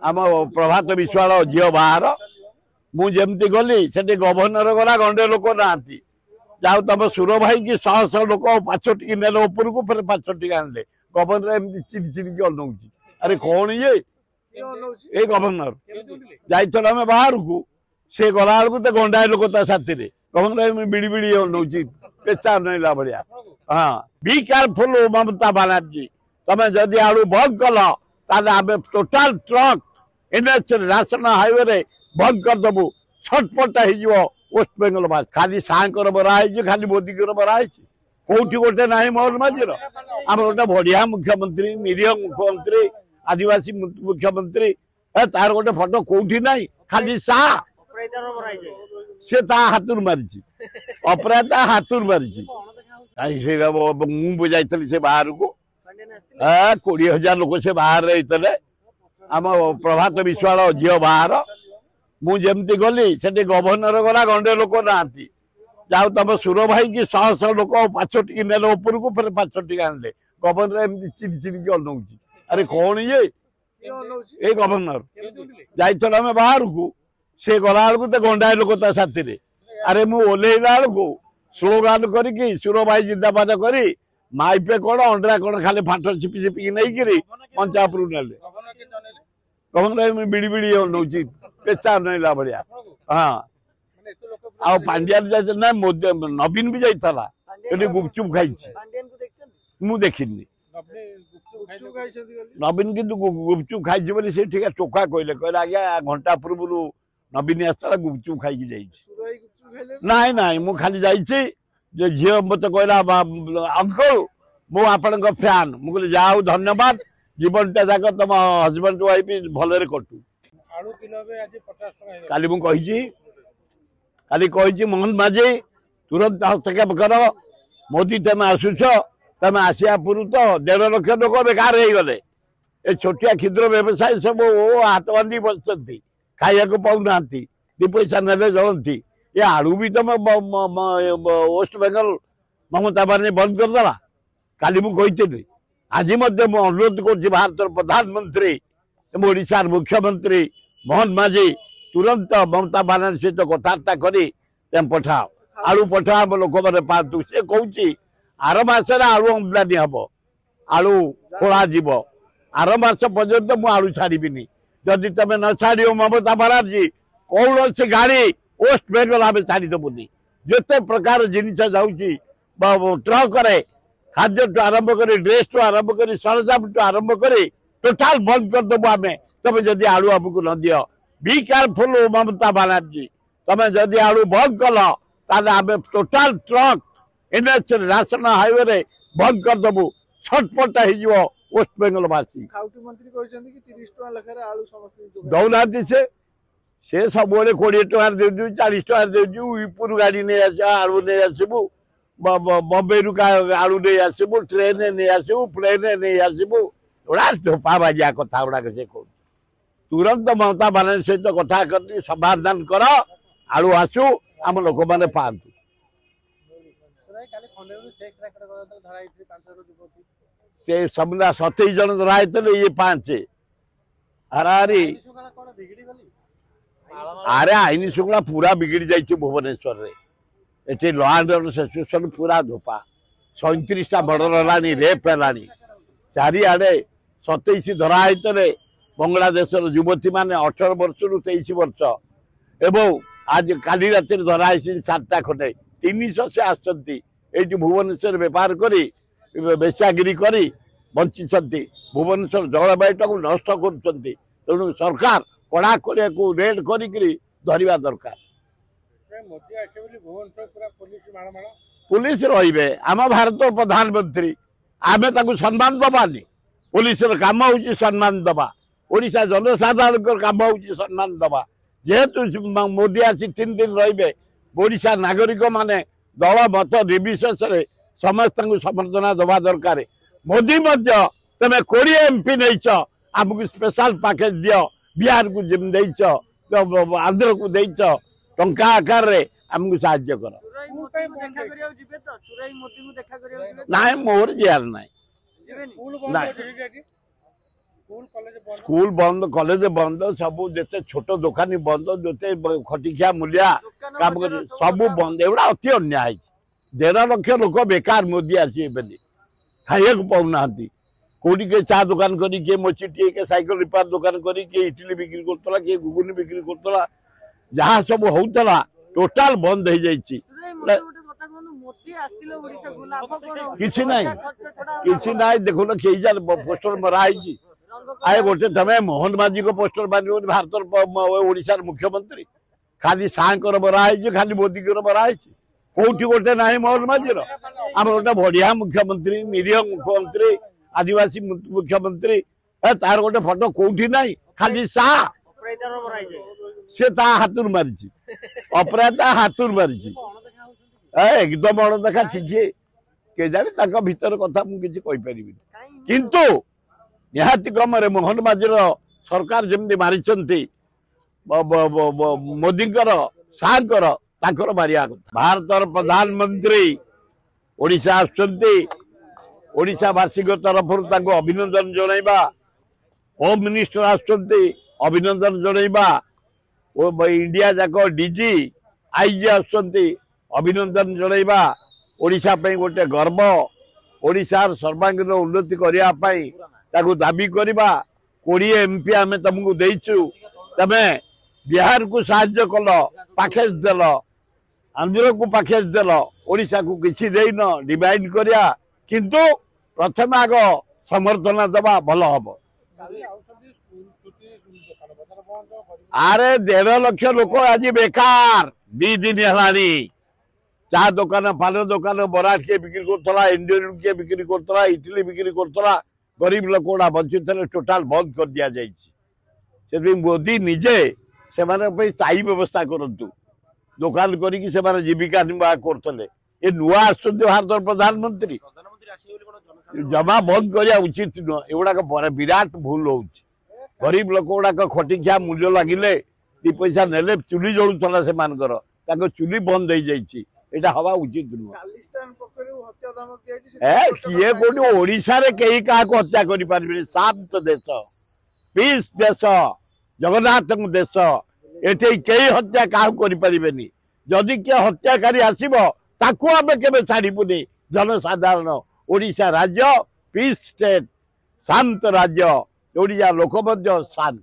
आम प्रभात विश्वाल झील बाहर मुझे गली से गवर्नर गला गंडे लोक ना जाओ तुम सुर भाई की शह शह लोक 5 टी ने ऊपर को फिर 5 टी आनले गवर्नर एमती चिड़ी चिड़ी अनौची अरे कौन ये गवर्नर जाइल आम बाहर को से गला बेलू तो गंडाए लोक साथी गवर्नर बिड़ी बिड़ी अनौची पेचा नईला भाया हाँ बी केयरफुल ममता बानार्जी तुम जदि आड़ू बंद कल आम total truck NH national highway रे बंद करदेबू छटपट हो वेस्ट बेंगल बास खाली सांकर बराई खाली मोदी बराई कौटी गोटे ना मोहन माझीर आम गोटे बढ़िया मुख्यमंत्री निरीह मुख्यमंत्री आदिवासी मुख्यमंत्री तार गोटे फटो कौटी ना खाली सा से हाथ मारी अपराध हाथ मारी मुझे से बाहर को 20,000 लोक से बाहर रही आम प्रभात विश्वाल झील बाहर मुझे गली से गवर्नर गला गंडे लोक ना जाओ तुम सुर भाई की शह शह लोक 5 टी ने ऊपर को फिर 5 टी आनले गवर्नर एमती चिड़ी चिड़ी अनौची अरे कौन ये गवर्नर जाइल आम बाहर को से गला बेलू तो गंडाए लोक साथी अरे मु ओल्ला बेलू स्लोगान करी सुर भाई जिंदाबाद करी माइपे कौन अंडा कौन खाली फाट छिपी छिपिकी नहीं पंचायत ने गवर्नर बिड़ी बिड़ी अनौची पेचा नईला भाया हाँ आ पांड्या ना नवीन भी जाइला गुपचुप खाई मु देखनी नवीन किंतु गुपचुप खाई से ठीक चोखा कहले कहले आज्ञा घंटा पूर्व नवीन आसला गुपचुप खाई नाई नाई मु खाली जाइए झील मत कहला अंकल मु आपण फैन मुझे जाऊ धन्यवाद जीवन टा जाक तुम हजबैंड वाइफ भलरे कटू काली कही मोहन माझी तुरंत हस्तक्षेप कर मोदी तुम आसुच तुम आसिया पूर्व तो 1.5 लाख लोक बेकार हो गले ए छोटिया क्षुद्र व्यवसायी सब हाथ बांधी बसती खाया पाऊना 2 पैसा ने जलती ये आड़ू भी तुम वेस्ट बेंगल ममता बानी बंद करदेला काली मुझे आज अनुरोध कर भारत प्रधानमंत्री ओडिशार मुख्यमंत्री मोहन माझी तुरंत ममता बानार्जी सहित कथबार्ता करी पठाओ आलू पठाओ लोक मैंने पातु से कौची आर मसरे आलू आमदानी हम आलू खोला जीव आर मास पर्यंत मु आलू छाड़बी जदि तुम न छाड़ ममता बानार्जी कौन से गाड़ी वेस्ट बेंगल आम छाड़देबुनि जिते प्रकार जिनस जाऊँगी ट्रक खाद्य टू आरंभ कर ड्रेस टू आरंभ कर सरंजाम टू आरंभ कर टोटाल बंद करदेबू आम तुम जदि आलू आमको न दियो बी केयरफुल ममता बानार्जी तुम जदि आलू बंद कल आम total truck NH national highway रे बंद करदेबू छटपट हो वेस्ट बेंगल बासी दौना से सब 20 टଙ୍କା देजु 40 टଙ୍କା देजु यूपुर गाड़ी नहीं आस आलू नहीं आसबू बम्बे रु आलू नहीं आसबू ट्रेन नहीं आसबू प्लेन नहीं आसबू गुड़ा धोपा बाजिया कथा गुड़ाक से कह तुरंत ममता बानार्जी सहित कथा कर समाधान कर आलू आसू आम लोक मैंने पातु समुदाय 27 जन धरा ये 5 हाराहारी अरे आईन श्रृंखला पूरा बिगड़ी जाइए भुवनेश्वर रे eighty law and order situation पूरा धोपा 37टा मर्डर है रेप है चारिआडे 27 धरा बांग्लादेश युवती मैंने 18 वर्ष रु 23 वर्ष एवं आज काली रात धरा 7टा खंडे 300 से आसती भुवनेश्वर बेपार करी बेचागिरी करी बंची भुवनेश्वर जलवायु नष्ट करुँ सरकार कड़ा को रेड करवा दरकार पुलिस रे आम भारत प्रधानमंत्री आम सम्मान दबानी पुलिस काम हूँ सम्मान दबा ओडिशा जनसाधारण काम हूँ सम्मान दबा जेहेतु मोदी आसी 3 दिन रे ओडिशा नागरिक माने दल मत निर्विशेष समस्त समर्थना दबा दरकार मोदी तुम 20 MP नहीं आमको स्पेशल पैकेज दियो बिहार को जिम देच आंध्र को देच टंका आकार रे आमको साहाय्य कर ना मोर जियार ना स्कूल बंद कॉलेज बंद सब जिते छोट दुकानी बंद जिते खटिखिया मूलिया काम कर सब बंद एगुड़ा अति अन्याय 1.5 लाख लोक बेकार मोदी आसी खाइया पाऊना कौटी के चा दुकान करी किए मचिटी के साइकिल रिपेयर दुकान करी किए इडली बिक्री करतला किए घुगुनी बिक्री करतला जहाँ सब होतला टोटाल बंद हो जाइए किसी ना देखो ना कई जार पोस्टर मराई आए गोटे तमें मोहन माझी को पोस्टर बांध भारत ओडिशार मुख्यमंत्री खाली सांकर मराई खाली मोदी को मराई कौटी गोटे ना मोहन माझी आम गोटे बढ़िया मुख्यमंत्री निरीह मुख्यमंत्री आदिवासी मुख्यमंत्री तार गोटे फोटो कौटी ना खाली सा से हाथ मारी अपराध हाथ मारी एकदम अणदेखा ठीक के जाने भीतर कथा मुझे किंतु निहाती क्रम मोहन माझीर सरकार जमी मारी मोदी साहर मारिया भारत प्रधानमंत्री ओडिशा आशावासी तरफ अभिनंदन जनइबा होम मिनिस्टर अभिनंदन जनइबा इंडिया जाक डीजी आईजी अभिनंदन जनइबा ओडिशा पे गोटे गर्व ओडिशार सर्वांगीन उन्नति करने दाबी करवा 20 MP आम तुमको देचु तमे बिहार को साहाय्य कल पैकेज देल आंध्र को पैकेज देल ओडिशा को किसी देन डिवाइड करिया किंतु प्रथम आग समर्थन दबा भल हम अरे 1.5 लाख लोक आज बेकार 2 दिन है चा दुकान पान दुकान बरा किए बिक्री करता इंडियन किए बिक्री करता इडली बिक्री करता गरीब लोक गुड़ा बंची टोटाल बंद कर दि जाए मोदी निजे से स्थायी व्यवस्था करूँ दुकान कर जीविका निर्वाह करते ये नुआ भारत प्रधानमंत्री जमा बंद करने उचित नुह एगुड़ा विराट भूल हो गरीब लोक गुड़ाक खटिखिया मूल्य लगिले 2 पैसा नेले चुली जलूला से चुली बंद हो जाइए एटा हवा उचित नुह किए कोटी ओडिशा रे कई का हत्या करि पारबे शांत देश पीस देश जगन्नाथ देश एठे कई हत्या का करि पारिबेनी जदि के हत्याकारी आसीबो ताकू आमे केबे छाड़ीबुनी जनसाधारण ओडिशा राज्य पीस स्टेट शांत राज्य ओडिशा लोक शांत।